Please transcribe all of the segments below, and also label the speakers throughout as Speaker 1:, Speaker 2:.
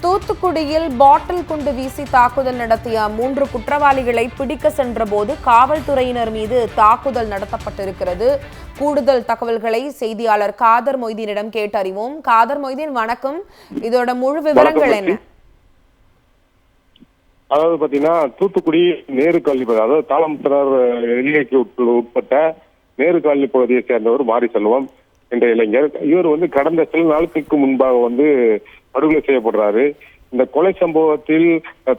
Speaker 1: தூத்துக்குடியில் பாட்டில் குண்டு வீசி தாக்குதல் நடத்திய 3 குற்றவாளிகளை பிடிக்க சென்றபோது காவல்துறையினர் மீது தாக்குதல் நடத்தப்பட்டிருக்கிறது. கூடுதல் தகவல்களை செய்தியாளர் காதர் மொய்தீனிடம் கேட்டறிவோம். காதர் மொய்தீன், வணக்கம். இதோட முழு விவரங்கள் என்ன?
Speaker 2: அதாவது பாத்தீங்கன்னா, தூத்துக்குடி நேரு காலனி, அதாவது தாளமுத்திரார் எல்லைக்கு உட்பட்ட நேரு காலனி பகுதியை சேர்ந்தவர் மாரி செல்வம் என்ற இளைஞர். இவர் கடந்த சில நாட்களுக்கு முன்பாக படுகொலை செய்யப்படுறாரு. இந்த கொலை சம்பவத்தில்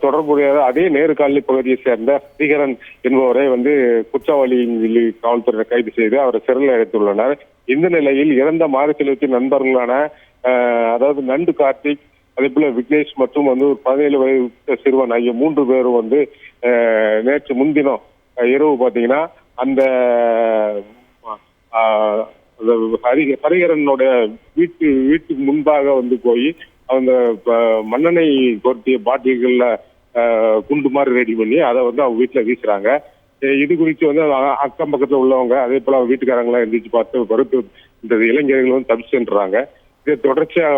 Speaker 2: தொடர்புடைய அதே நேரு காலனி பகுதியை சேர்ந்த ஹரிஹரன் என்பவரை குற்றவாளி காவல்துறையினர் கைது செய்து அவரை சிறையில் அடைத்துள்ளனர். இந்த நிலையில் இறந்த மாரி செல்வத்தின் நண்பர்களான அதாவது நண்டு கார்த்திக், அதே போல விக்னேஷ் மற்றும் ஒரு 17 வயது சிறுவன் ஆகிய 3 பேரும் நேற்று முன்தினம் இரவு பாத்தீங்கன்னா அந்த ஹரிஹரனுடைய வீட்டுக்கு முன்பாக போய் அவங்க மண்ணெண்ணெய் கொட்டிய பாட்டில்கள்ல குண்டு மாதிரி ரெடி பண்ணி அதை அவங்க வீட்டுல வீசுறாங்க. இது குறித்து அக்கம் பக்கத்துல உள்ளவங்க, அதே போல வீட்டுக்காரங்களாம் எந்திரிச்சு பார்த்து பருத்து இந்த இளைஞர்கள் தப்பிச்சு சென்றாங்க. இதை தொடர்ச்சியாக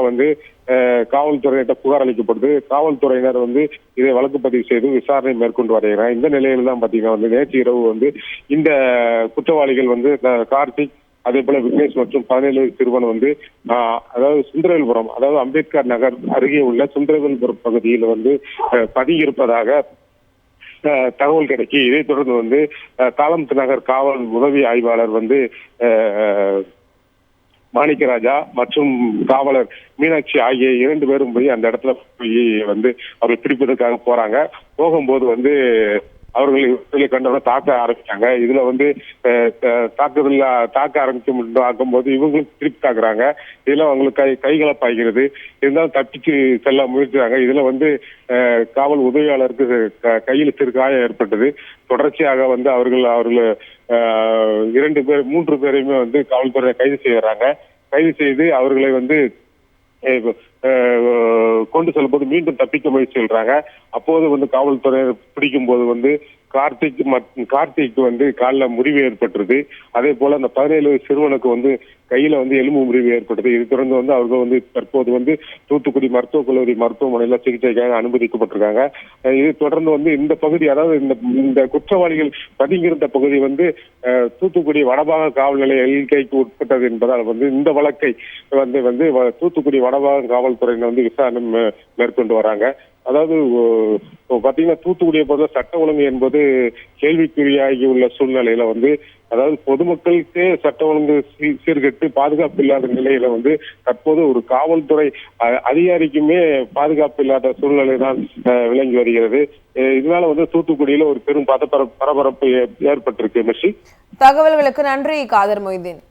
Speaker 2: காவல்துறையிட்ட புகார் அளிக்கப்படுது. காவல்துறையினர் இதை வழக்கு பதிவு செய்து விசாரணை மேற்கொண்டு வருகிறார். இந்த நிலையில தான் பாத்தீங்கன்னா நேற்று இரவு இந்த குற்றவாளிகள் கார்த்திக், அதே போல விக்னேஷ் மற்றும் 17 சிறுவன் அதாவது சுந்தரவேல்புரம், அதாவது அம்பேத்கர் நகர் அருகே உள்ள சுந்தரவேல்புரம் பகுதியில் பதுங்கியிருப்பதாக தகவல் கிடைக்கி, இதைத் தொடர்ந்து தாளமுத்து நகர் காவல் உதவி ஆய்வாளர் மாணிக்கராஜா மற்றும் காவலர் மீனாட்சி ஆகிய 2 பேரும் போய் அந்த இடத்துல போய் அவர்கள் பிடிப்பதற்காக போறாங்க. போகும்போது அவர்களை கண்டவுடன் தாக்க ஆரம்பிச்சாங்க. இதுல தாக்க ஆரம்பிக்கும் போது இவங்களுக்கு திருப்பி தாக்குறாங்க. இதுல அவங்களுக்கு கைகலப்பாகிறது. இருந்தாலும் தப்பிச்சு செல்ல முயற்சிறாங்க. இதுல காவல் உதவியாளருக்கு கையில் சிறு காயம் ஏற்பட்டது. தொடர்ச்சியாக அவர்கள் 3 பேரையுமே காவல்துறை கைது செய்யறாங்க. கைது செய்து அவர்களை கொண்டு செல்லும்போது மீண்டும் தப்பிக்க முயற்சி செய்யறாங்க. அப்போது காவல்துறை பிடிக்கும் போது கார்த்திக்கு காலில் முறிவு ஏற்பட்டது. அதே போல அந்த 17 சிறுவனுக்கு கையில எலும்பு முறிவு ஏற்பட்டது. இது தொடர்ந்து அவர்கள் தற்போது தூத்துக்குடி மருத்துவக் கல்லூரி மருத்துவமனையில சிகிச்சைக்காக அனுமதிக்கப்பட்டிருக்காங்க. இது தொடர்ந்து இந்த பகுதி, அதாவது இந்த குற்றவாளிகள் பதுங்கியிருந்த பகுதி தூத்துக்குடி வடபாக காவல் நிலைய எல்கைக்கு உட்பட்டது என்பதால் இந்த வழக்கை தூத்துக்குடி வடபாக காவல்துறையினர் விசாரணை மேற்கொண்டு வராங்க. அதாவது பாத்தீங்கன்னா, தூத்துக்குடியை பொறுத்த சட்ட ஒழுங்கு என்பது கேள்விக்குறியாகி உள்ள சூழ்நிலையில அதாவது பொதுமக்களுக்கே சட்ட ஒழுங்கு சீர்கெட்டு பாதுகாப்பு இல்லாத நிலையில தற்போது ஒரு காவல்துறை அதிகாரிக்குமே பாதுகாப்பு இல்லாத சூழ்நிலை தான் விளங்கி வருகிறது. இதனால தூத்துக்குடியில ஒரு பெரும் பரபரப்பு ஏற்பட்டிருக்கு. மெர்சி,
Speaker 1: தகவல்களுக்கு நன்றி காதர் மொய்தீன்.